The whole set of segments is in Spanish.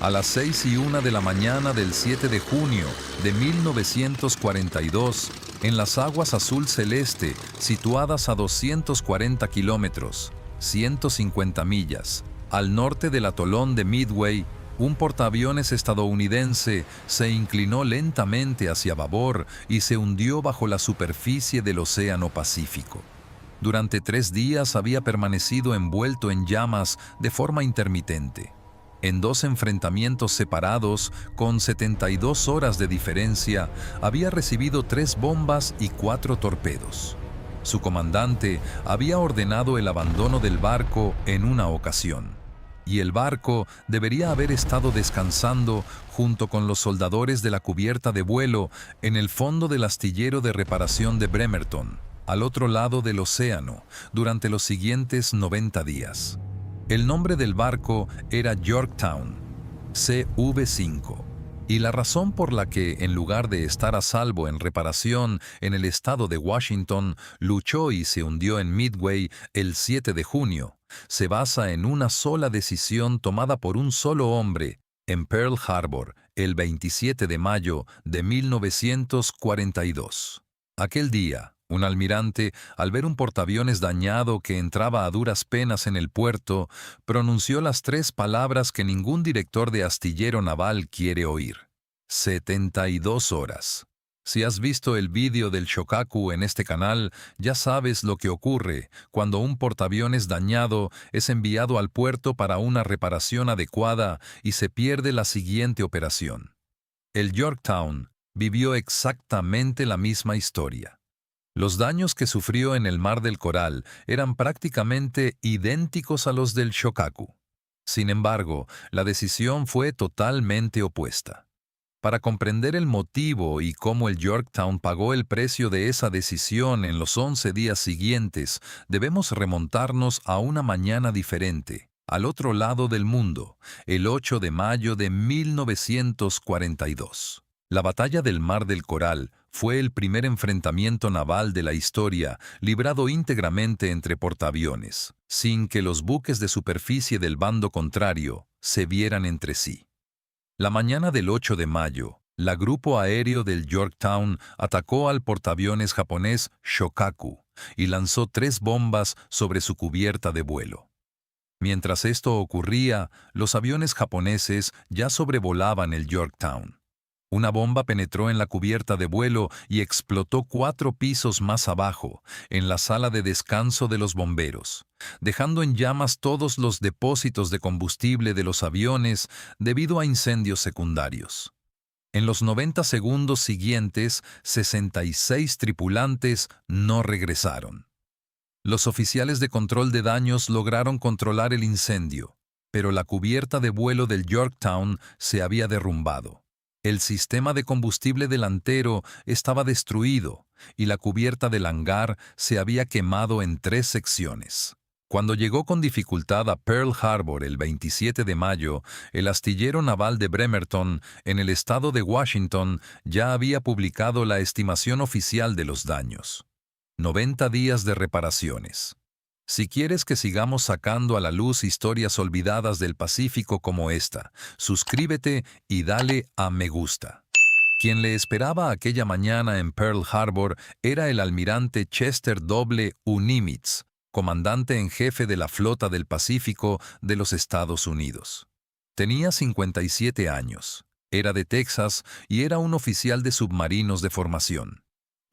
A las 6:01 de la mañana del 7 de junio de 1942, en las aguas azul celeste, situadas a 240 kilómetros, 150 millas, al norte del atolón de Midway, un portaaviones estadounidense se inclinó lentamente hacia babor y se hundió bajo la superficie del Océano Pacífico. Durante 3 días había permanecido envuelto en llamas de forma intermitente. En 2 enfrentamientos separados, con 72 horas de diferencia, había recibido 3 bombas y 4 torpedos. Su comandante había ordenado el abandono del barco en una ocasión, y el barco debería haber estado descansando junto con los soldadores de la cubierta de vuelo en el fondo del astillero de reparación de Bremerton, al otro lado del océano, durante los siguientes 90 días. El nombre del barco era Yorktown, CV5, y la razón por la que, en lugar de estar a salvo en reparación en el estado de Washington, luchó y se hundió en Midway el 7 de junio, se basa en una sola decisión tomada por un solo hombre en Pearl Harbor el 27 de mayo de 1942. Aquel día, un almirante, al ver un portaaviones dañado que entraba a duras penas en el puerto, pronunció las 3 palabras que ningún director de astillero naval quiere oír: 72 horas. Si has visto el vídeo del Shokaku en este canal, ya sabes lo que ocurre cuando un portaaviones dañado es enviado al puerto para una reparación adecuada y se pierde la siguiente operación. El Yorktown vivió exactamente la misma historia. Los daños que sufrió en el Mar del Coral eran prácticamente idénticos a los del Shokaku. Sin embargo, la decisión fue totalmente opuesta. Para comprender el motivo y cómo el Yorktown pagó el precio de esa decisión en los 11 días siguientes, debemos remontarnos a una mañana diferente, al otro lado del mundo, el 8 de mayo de 1942. La batalla del Mar del Coral fue el primer enfrentamiento naval de la historia librado íntegramente entre portaaviones, sin que los buques de superficie del bando contrario se vieran entre sí. La mañana del 8 de mayo, la grupo aéreo del Yorktown atacó al portaaviones japonés Shokaku y lanzó 3 bombas sobre su cubierta de vuelo. Mientras esto ocurría, los aviones japoneses ya sobrevolaban el Yorktown. Una bomba penetró en la cubierta de vuelo y explotó 4 pisos más abajo, en la sala de descanso de los bomberos, dejando en llamas todos los depósitos de combustible de los aviones debido a incendios secundarios. En los 90 segundos siguientes, 66 tripulantes no regresaron. Los oficiales de control de daños lograron controlar el incendio, pero la cubierta de vuelo del Yorktown se había derrumbado. El sistema de combustible delantero estaba destruido y la cubierta del hangar se había quemado en 3 secciones. Cuando llegó con dificultad a Pearl Harbor el 27 de mayo, el astillero naval de Bremerton, en el estado de Washington, ya había publicado la estimación oficial de los daños: 90 días de reparaciones. Si quieres que sigamos sacando a la luz historias olvidadas del Pacífico como esta, suscríbete y dale a me gusta. Quien le esperaba aquella mañana en Pearl Harbor era el almirante Chester W. Nimitz, comandante en jefe de la Flota del Pacífico de los Estados Unidos. Tenía 57 años, era de Texas y era un oficial de submarinos de formación.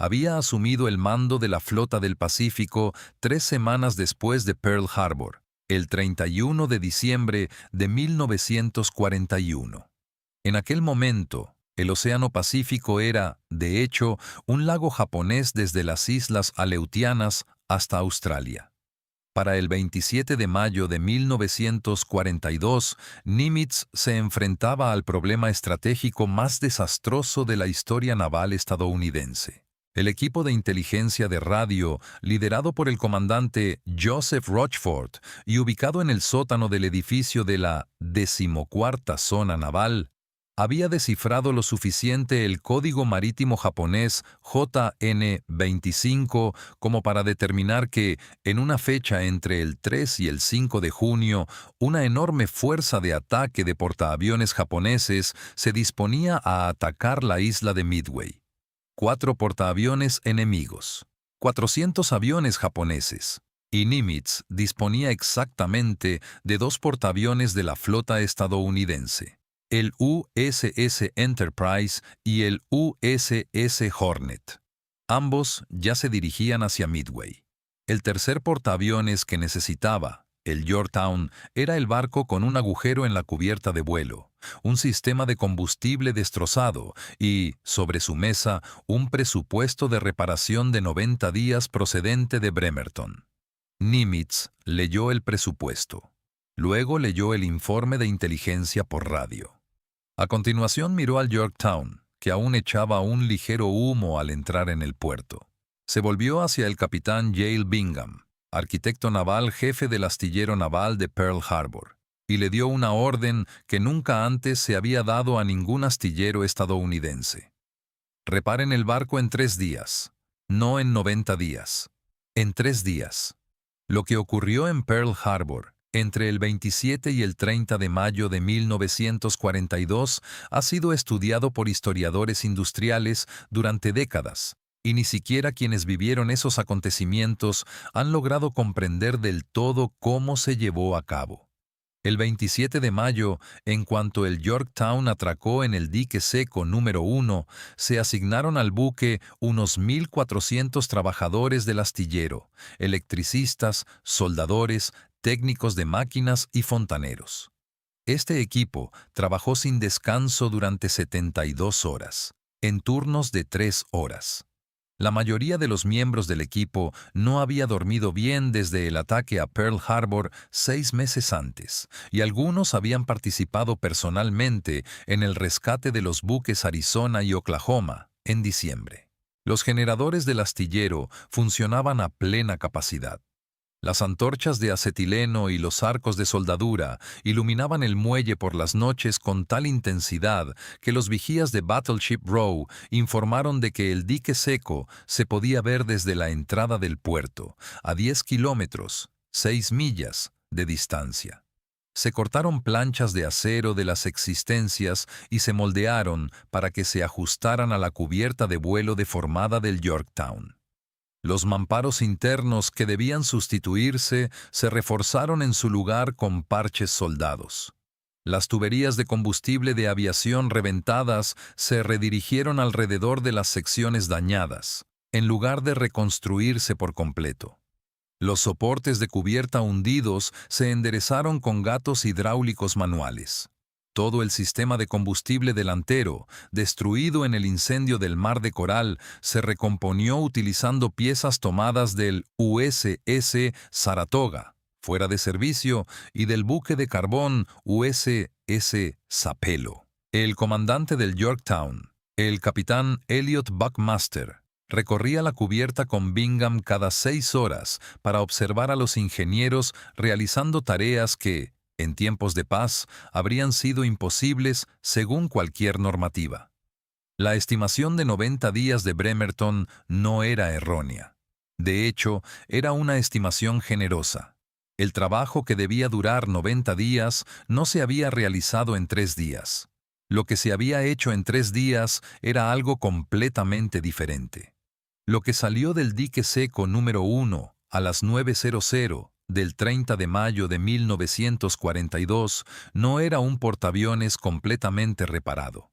Había asumido el mando de la Flota del Pacífico 3 semanas después de Pearl Harbor, el 31 de diciembre de 1941. En aquel momento, el Océano Pacífico era, de hecho, un lago japonés desde las Islas Aleutianas hasta Australia. Para el 27 de mayo de 1942, Nimitz se enfrentaba al problema estratégico más desastroso de la historia naval estadounidense. El equipo de inteligencia de radio, liderado por el comandante Joseph Rochford y ubicado en el sótano del edificio de la 14ª Zona Naval, había descifrado lo suficiente el código marítimo japonés JN-25 como para determinar que, en una fecha entre el 3 y el 5 de junio, una enorme fuerza de ataque de portaaviones japoneses se disponía a atacar la isla de Midway. 4 portaaviones enemigos, 400 aviones japoneses, y Nimitz disponía exactamente de 2 portaaviones de la flota estadounidense, el USS Enterprise y el USS Hornet. Ambos ya se dirigían hacia Midway. El tercer portaaviones que necesitaba, el Yorktown, era el barco con un agujero en la cubierta de vuelo, un sistema de combustible destrozado y, sobre su mesa, un presupuesto de reparación de 90 días procedente de Bremerton. Nimitz leyó el presupuesto. Luego leyó el informe de inteligencia por radio. A continuación miró al Yorktown, que aún echaba un ligero humo al entrar en el puerto. Se volvió hacia el capitán Yale Bingham, arquitecto naval jefe del astillero naval de Pearl Harbor, y le dio una orden que nunca antes se había dado a ningún astillero estadounidense. Reparen el barco en 3 días, no en 90 días. En 3 días. Lo que ocurrió en Pearl Harbor entre el 27 y el 30 de mayo de 1942 ha sido estudiado por historiadores industriales durante décadas, y ni siquiera quienes vivieron esos acontecimientos han logrado comprender del todo cómo se llevó a cabo. El 27 de mayo, en cuanto el Yorktown atracó en el dique seco número 1, se asignaron al buque unos 1.400 trabajadores del astillero, electricistas, soldadores, técnicos de máquinas y fontaneros. Este equipo trabajó sin descanso durante 72 horas, en turnos de 3 horas. La mayoría de los miembros del equipo no había dormido bien desde el ataque a Pearl Harbor 6 meses antes, y algunos habían participado personalmente en el rescate de los buques Arizona y Oklahoma en diciembre. Los generadores del astillero funcionaban a plena capacidad. Las antorchas de acetileno y los arcos de soldadura iluminaban el muelle por las noches con tal intensidad que los vigías de Battleship Row informaron de que el dique seco se podía ver desde la entrada del puerto, a 10 kilómetros, 6 millas, de distancia. Se cortaron planchas de acero de las existencias y se moldearon para que se ajustaran a la cubierta de vuelo deformada del Yorktown. Los mamparos internos que debían sustituirse se reforzaron en su lugar con parches soldados. Las tuberías de combustible de aviación reventadas se redirigieron alrededor de las secciones dañadas, en lugar de reconstruirse por completo. Los soportes de cubierta hundidos se enderezaron con gatos hidráulicos manuales. Todo el sistema de combustible delantero, destruido en el incendio del Mar de Coral, se recomponió utilizando piezas tomadas del USS Saratoga, fuera de servicio, y del buque de carbón USS Sapelo. El comandante del Yorktown, el capitán Elliot Buckmaster, recorría la cubierta con Bingham cada 6 horas para observar a los ingenieros realizando tareas que, en tiempos de paz, habrían sido imposibles según cualquier normativa. La estimación de 90 días de Bremerton no era errónea. De hecho, era una estimación generosa. El trabajo que debía durar 90 días no se había realizado en 3 días. Lo que se había hecho en 3 días era algo completamente diferente. Lo que salió del dique seco número 1 a las 9:00 del 30 de mayo de 1942 no era un portaaviones completamente reparado.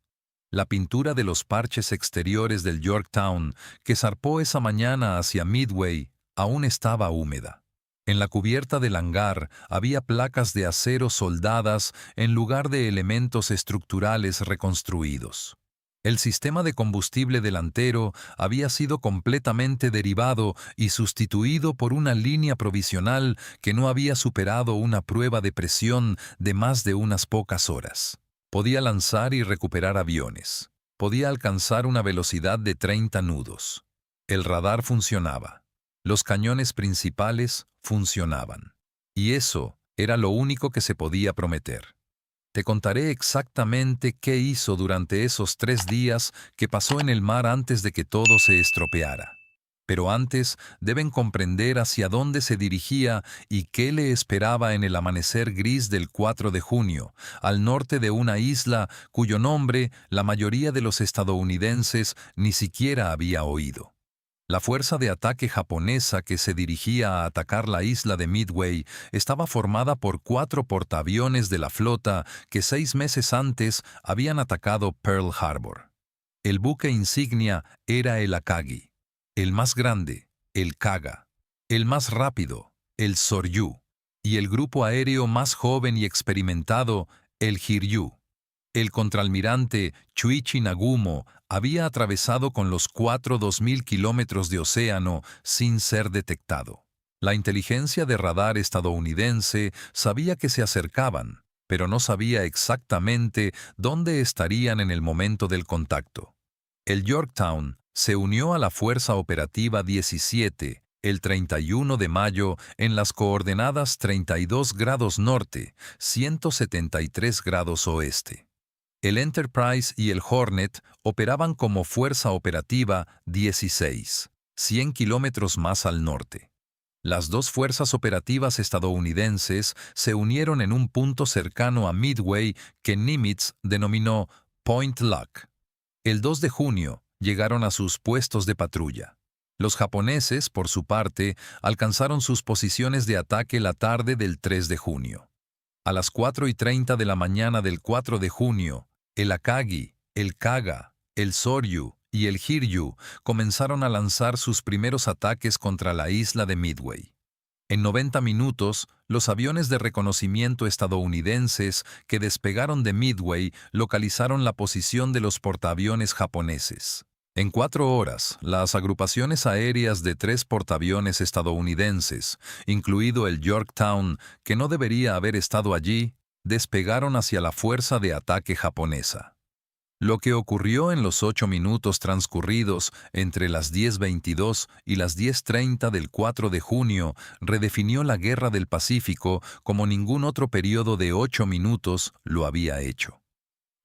La pintura de los parches exteriores del Yorktown, que zarpó esa mañana hacia Midway, aún estaba húmeda. En la cubierta del hangar había placas de acero soldadas en lugar de elementos estructurales reconstruidos. El sistema de combustible delantero había sido completamente derivado y sustituido por una línea provisional que no había superado una prueba de presión de más de unas pocas horas. Podía lanzar y recuperar aviones. Podía alcanzar una velocidad de 30 nudos. El radar funcionaba. Los cañones principales funcionaban. Y eso era lo único que se podía prometer. Te contaré exactamente qué hizo durante esos 3 días que pasó en el mar antes de que todo se estropeara. Pero antes deben comprender hacia dónde se dirigía y qué le esperaba en el amanecer gris del 4 de junio, al norte de una isla cuyo nombre la mayoría de los estadounidenses ni siquiera había oído. La fuerza de ataque japonesa que se dirigía a atacar la isla de Midway estaba formada por 4 portaaviones de la flota que 6 meses antes habían atacado Pearl Harbor. El buque insignia era el Akagi, el más grande, el Kaga, el más rápido, el Soryu, y el grupo aéreo más joven y experimentado, el Hiryu. El contraalmirante Chuichi Nagumo había atravesado con los 2.000 kilómetros de océano sin ser detectado. La inteligencia de radar estadounidense sabía que se acercaban, pero no sabía exactamente dónde estarían en el momento del contacto. El Yorktown se unió a la Fuerza Operativa 17 el 31 de mayo en las coordenadas 32 grados norte, 173 grados oeste. El Enterprise y el Hornet operaban como Fuerza Operativa 16, 100 kilómetros más al norte. Las dos fuerzas operativas estadounidenses se unieron en un punto cercano a Midway que Nimitz denominó Point Luck. El 2 de junio llegaron a sus puestos de patrulla. Los japoneses, por su parte, alcanzaron sus posiciones de ataque la tarde del 3 de junio. A las 4:30 de la mañana del 4 de junio, el Akagi, el Kaga, el Soryu y el Hiryu comenzaron a lanzar sus primeros ataques contra la isla de Midway. En 90 minutos, los aviones de reconocimiento estadounidenses que despegaron de Midway localizaron la posición de los portaaviones japoneses. En 4 horas, las agrupaciones aéreas de 3 portaaviones estadounidenses, incluido el Yorktown, que no debería haber estado allí, despegaron hacia la fuerza de ataque japonesa. Lo que ocurrió en los 8 minutos transcurridos entre las 10:22 y las 10:30 del 4 de junio redefinió la Guerra del Pacífico como ningún otro periodo de 8 minutos lo había hecho.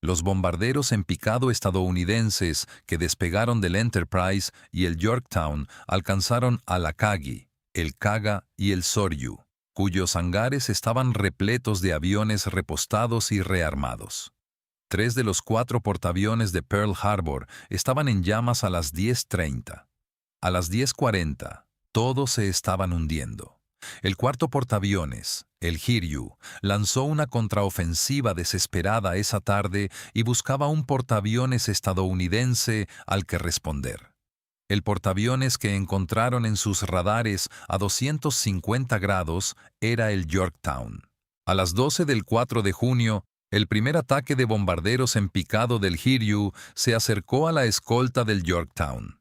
Los bombarderos en picado estadounidenses que despegaron del Enterprise y el Yorktown alcanzaron al Akagi, el Kaga y el Soryu, cuyos hangares estaban repletos de aviones repostados y rearmados. 3 de los 4 portaaviones de Pearl Harbor estaban en llamas a las 10:30. A las 10:40, todos se estaban hundiendo. El cuarto portaaviones, el Hiryu, lanzó una contraofensiva desesperada esa tarde y buscaba un portaaviones estadounidense al que responder. El portaaviones que encontraron en sus radares a 250 grados era el Yorktown. A las 12 del 4 de junio, el primer ataque de bombarderos en picado del Hiryu se acercó a la escolta del Yorktown.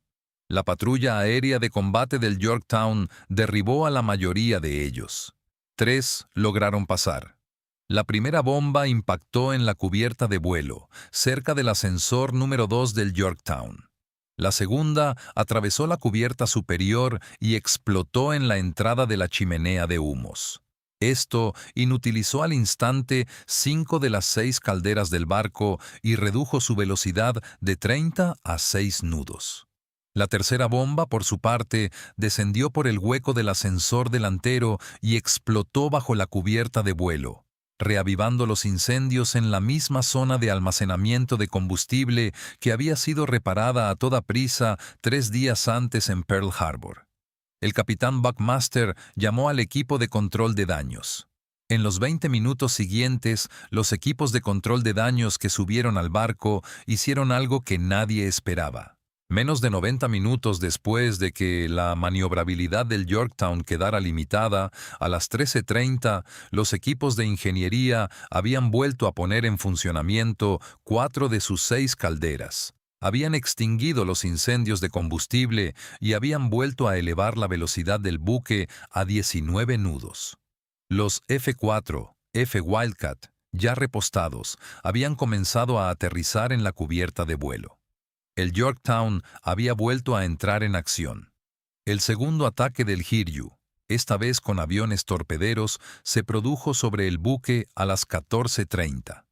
La patrulla aérea de combate del Yorktown derribó a la mayoría de ellos. 3 lograron pasar. La primera bomba impactó en la cubierta de vuelo, cerca del ascensor número 2 del Yorktown. La segunda atravesó la cubierta superior y explotó en la entrada de la chimenea de humos. Esto inutilizó al instante 5 de las 6 calderas del barco y redujo su velocidad de 30 a 6 nudos. La tercera bomba, por su parte, descendió por el hueco del ascensor delantero y explotó bajo la cubierta de vuelo, reavivando los incendios en la misma zona de almacenamiento de combustible que había sido reparada a toda prisa 3 días antes en Pearl Harbor. El capitán Buckmaster llamó al equipo de control de daños. En los 20 minutos siguientes, los equipos de control de daños que subieron al barco hicieron algo que nadie esperaba. Menos de 90 minutos después de que la maniobrabilidad del Yorktown quedara limitada, a las 13:30, los equipos de ingeniería habían vuelto a poner en funcionamiento 4 de sus 6 calderas. Habían extinguido los incendios de combustible y habían vuelto a elevar la velocidad del buque a 19 nudos. Los F-4, F-Wildcat, ya repostados, habían comenzado a aterrizar en la cubierta de vuelo. El Yorktown había vuelto a entrar en acción. El segundo ataque del Hiryu, esta vez con aviones torpederos, se produjo sobre el buque a las 14:30.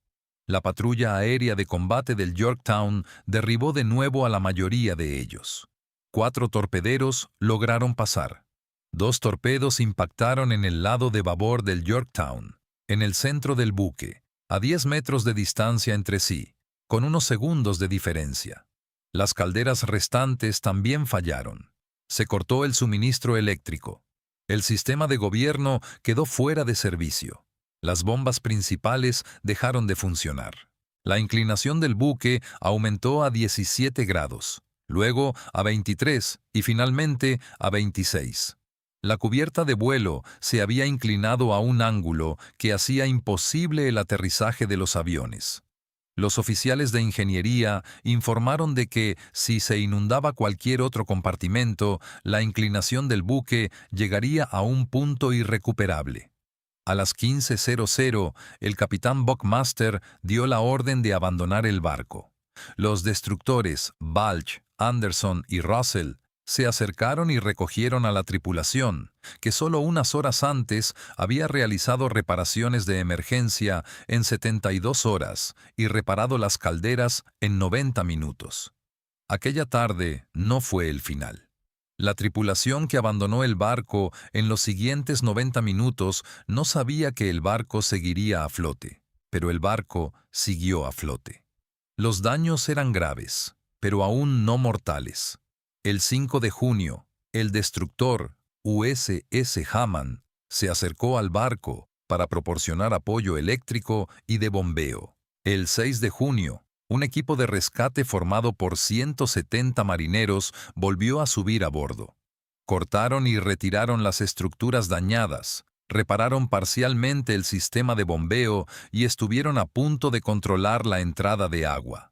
La patrulla aérea de combate del Yorktown derribó de nuevo a la mayoría de ellos. 4 torpederos lograron pasar. 2 torpedos impactaron en el lado de babor del Yorktown, en el centro del buque, a 10 metros de distancia entre sí, con unos segundos de diferencia. Las calderas restantes también fallaron. Se cortó el suministro eléctrico. El sistema de gobierno quedó fuera de servicio. Las bombas principales dejaron de funcionar. La inclinación del buque aumentó a 17 grados, luego a 23 y finalmente a 26. La cubierta de vuelo se había inclinado a un ángulo que hacía imposible el aterrizaje de los aviones. Los oficiales de ingeniería informaron de que, si se inundaba cualquier otro compartimento, la inclinación del buque llegaría a un punto irrecuperable. A las 15:00, el capitán Buckmaster dio la orden de abandonar el barco. Los destructores Balch, Anderson y Russell se acercaron y recogieron a la tripulación, que solo unas horas antes había realizado reparaciones de emergencia en 72 horas y reparado las calderas en 90 minutos. Aquella tarde no fue el final. La tripulación que abandonó el barco en los siguientes 90 minutos no sabía que el barco seguiría a flote, pero el barco siguió a flote. Los daños eran graves, pero aún no mortales. El 5 de junio, el destructor USS Hammond se acercó al barco para proporcionar apoyo eléctrico y de bombeo. El 6 de junio, un equipo de rescate formado por 170 marineros volvió a subir a bordo. Cortaron y retiraron las estructuras dañadas, repararon parcialmente el sistema de bombeo y estuvieron a punto de controlar la entrada de agua.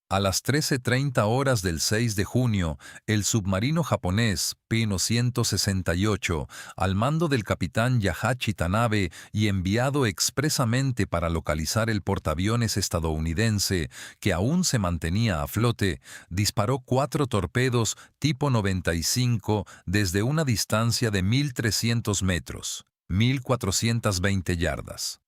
A las 13:30 horas del 6 de junio, el submarino japonés Pino 168, al mando del capitán Yahachi Tanabe y enviado expresamente para localizar el portaaviones estadounidense, que aún se mantenía a flote, disparó 4 torpedos tipo 95 desde una distancia de 1.300 metros, 1.420 yardas.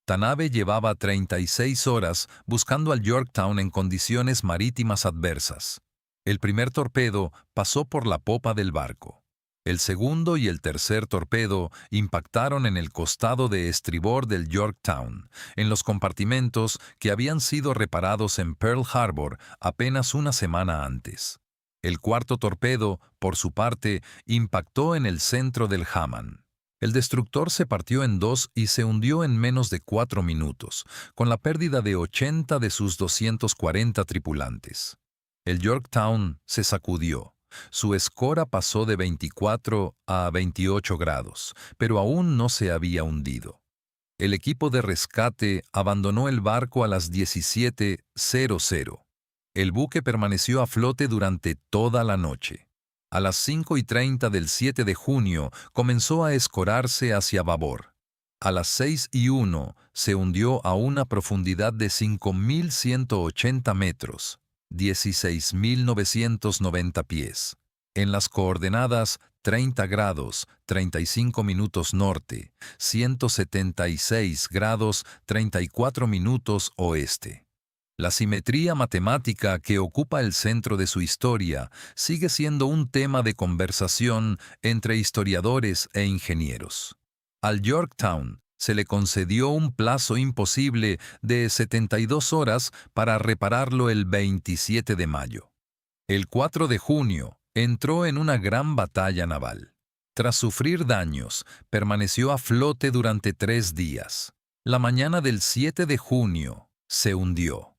Tanabe llevaba 36 horas buscando al Yorktown en condiciones marítimas adversas. El primer torpedo pasó por la popa del barco. El segundo y el tercer torpedo impactaron en el costado de estribor del Yorktown, en los compartimentos que habían sido reparados en Pearl Harbor apenas una semana antes. El cuarto torpedo, por su parte, impactó en el centro del Hammond. El destructor se partió en dos y se hundió en menos de 4 minutos, con la pérdida de 80 de sus 240 tripulantes. El Yorktown se sacudió. Su escora pasó de 24 a 28 grados, pero aún no se había hundido. El equipo de rescate abandonó el barco a las 17:00. El buque permaneció a flote durante toda la noche. A las 5:30 del 7 de junio comenzó a escorarse hacia babor. A las 6:01 se hundió a una profundidad de 5.180 metros, 16.990 pies. En las coordenadas 30 grados, 35 minutos norte, 176 grados, 34 minutos oeste. La simetría matemática que ocupa el centro de su historia sigue siendo un tema de conversación entre historiadores e ingenieros. Al Yorktown se le concedió un plazo imposible de 72 horas para repararlo el 27 de mayo. El 4 de junio entró en una gran batalla naval. Tras sufrir daños, permaneció a flote durante 3 días. La mañana del 7 de junio se hundió.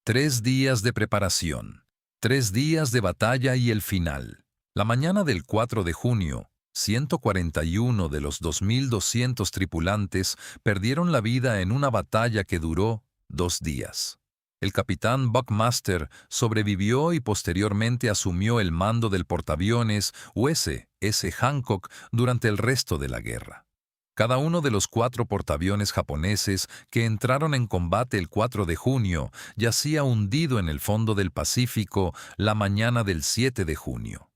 3 días de preparación, 3 días de batalla y el final. La mañana del 4 de junio, 141 de los 2.200 tripulantes perdieron la vida en una batalla que duró 2 días. El capitán Buckmaster sobrevivió y posteriormente asumió el mando del portaaviones USS Hancock durante el resto de la guerra. Cada uno de los 4 portaaviones japoneses que entraron en combate el 4 de junio yacía hundido en el fondo del Pacífico la mañana del 7 de junio.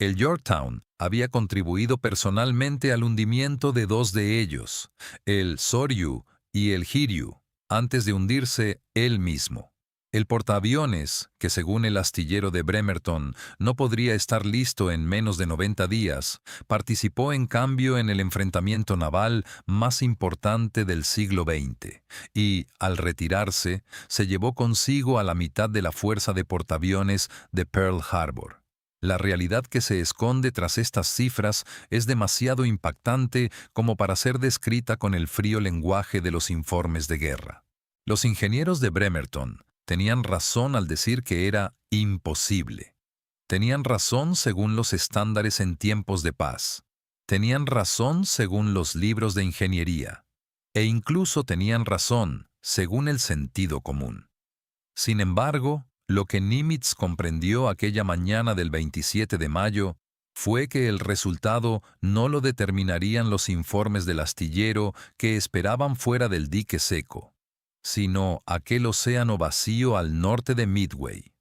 El Yorktown había contribuido personalmente al hundimiento de 2 de ellos, el Soryu y el Hiryu. antes de hundirse él mismo. El portaaviones, que según el astillero de Bremerton no podría estar listo en menos de 90 días, participó en cambio en el enfrentamiento naval más importante del siglo XX y, al retirarse, se llevó consigo a la mitad de la fuerza de portaaviones de Pearl Harbor. La realidad que se esconde tras estas cifras es demasiado impactante como para ser descrita con el frío lenguaje de los informes de guerra. Los ingenieros de Bremerton tenían razón al decir que era imposible. Tenían razón según los estándares en tiempos de paz. Tenían razón según los libros de ingeniería. E incluso tenían razón según el sentido común. Sin embargo, lo que Nimitz comprendió aquella mañana del 27 de mayo fue que el resultado no lo determinarían los informes del astillero que esperaban fuera del dique seco, sino aquel océano vacío al norte de Midway.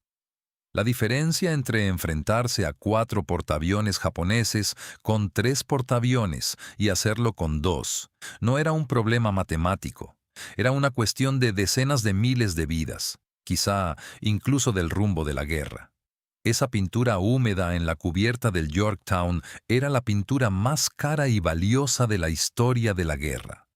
La diferencia entre enfrentarse a 4 portaaviones japoneses con 3 portaaviones y hacerlo con 2 no era un problema matemático, era una cuestión de decenas de miles de vidas, quizá incluso del rumbo de la guerra. Esa pintura húmeda en la cubierta del Yorktown era la pintura más cara y valiosa de la historia de la guerra.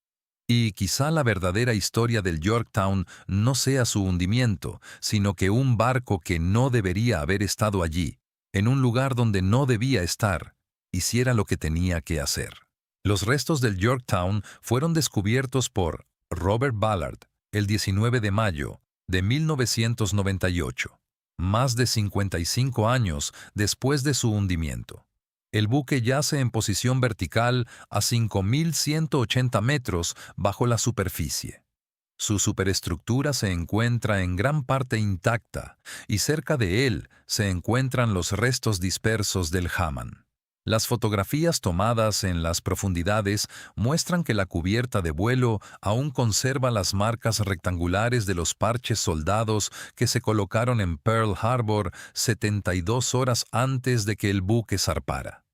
Y quizá la verdadera historia del Yorktown no sea su hundimiento, sino que un barco que no debería haber estado allí, en un lugar donde no debía estar, hiciera lo que tenía que hacer. Los restos del Yorktown fueron descubiertos por Robert Ballard el 19 de mayo de 1998, más de 55 años después de su hundimiento. El buque yace en posición vertical a 5.180 metros bajo la superficie. Su superestructura se encuentra en gran parte intacta y cerca de él se encuentran los restos dispersos del Hammond. Las fotografías tomadas en las profundidades muestran que la cubierta de vuelo aún conserva las marcas rectangulares de los parches soldados que se colocaron en Pearl Harbor 72 horas antes de que el buque zarpara.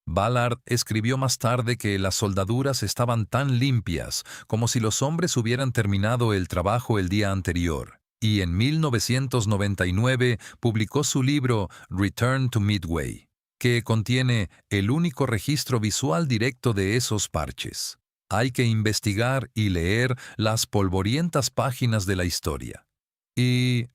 Ballard escribió más tarde que las soldaduras estaban tan limpias como si los hombres hubieran terminado el trabajo el día anterior, y en 1999 publicó su libro Return to Midway, que contiene el único registro visual directo de esos parches. Hay que investigar y leer las polvorientas páginas de la historia. Y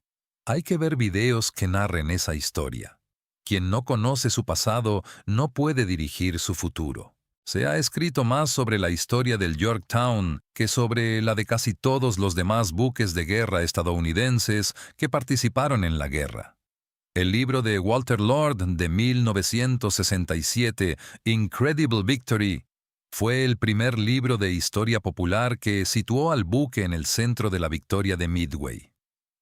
hay que ver videos que narren esa historia. Quien no conoce su pasado no puede dirigir su futuro. Se ha escrito más sobre la historia del Yorktown que sobre la de casi todos los demás buques de guerra estadounidenses que participaron en la guerra. El libro de Walter Lord de 1967, Incredible Victory, fue el primer libro de historia popular que situó al buque en el centro de la victoria de Midway.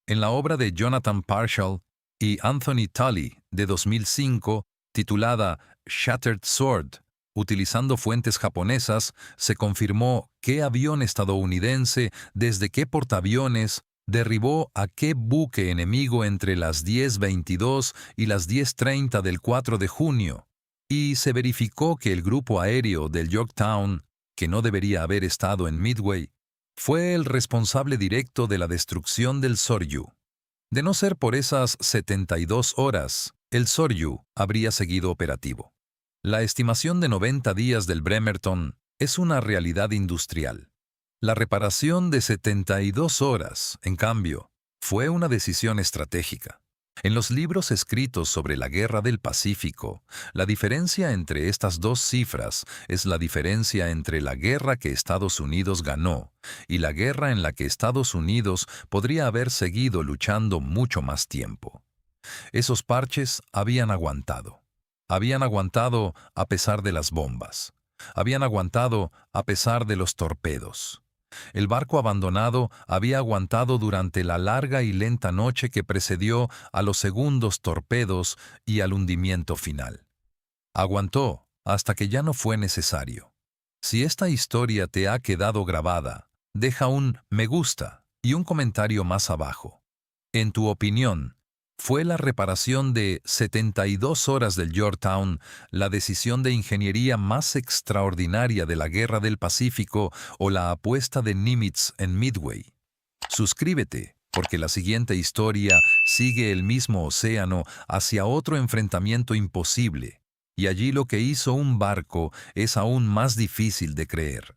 En la obra de Jonathan Parshall y Anthony Tully de 2005, titulada Shattered Sword, utilizando fuentes japonesas, se confirmó qué avión estadounidense desde qué portaaviones derribó a qué buque enemigo entre las 10:22 y las 10:30 del 4 de junio, y se verificó que el grupo aéreo del Yorktown, que no debería haber estado en Midway, fue el responsable directo de la destrucción del Soryu. De no ser por esas 72 horas, el Soryu habría seguido operativo. La estimación de 90 días del Bremerton es una realidad industrial. La reparación de 72 horas, en cambio, fue una decisión estratégica. En los libros escritos sobre la Guerra del Pacífico, la diferencia entre estas dos cifras es la diferencia entre la guerra que Estados Unidos ganó y la guerra en la que Estados Unidos podría haber seguido luchando mucho más tiempo. Esos parches habían aguantado. Habían aguantado a pesar de las bombas. Habían aguantado a pesar de los torpedos. El barco abandonado había aguantado durante la larga y lenta noche que precedió a los segundos torpedos y al hundimiento final. Aguantó hasta que ya no fue necesario. Si esta historia te ha quedado grabada, deja un me gusta y un comentario más abajo. En tu opinión, ¿fue la reparación de 72 horas del Yorktown la decisión de ingeniería más extraordinaria de la Guerra del Pacífico o la apuesta de Nimitz en Midway? Suscríbete, porque la siguiente historia sigue el mismo océano hacia otro enfrentamiento imposible, y allí lo que hizo un barco es aún más difícil de creer.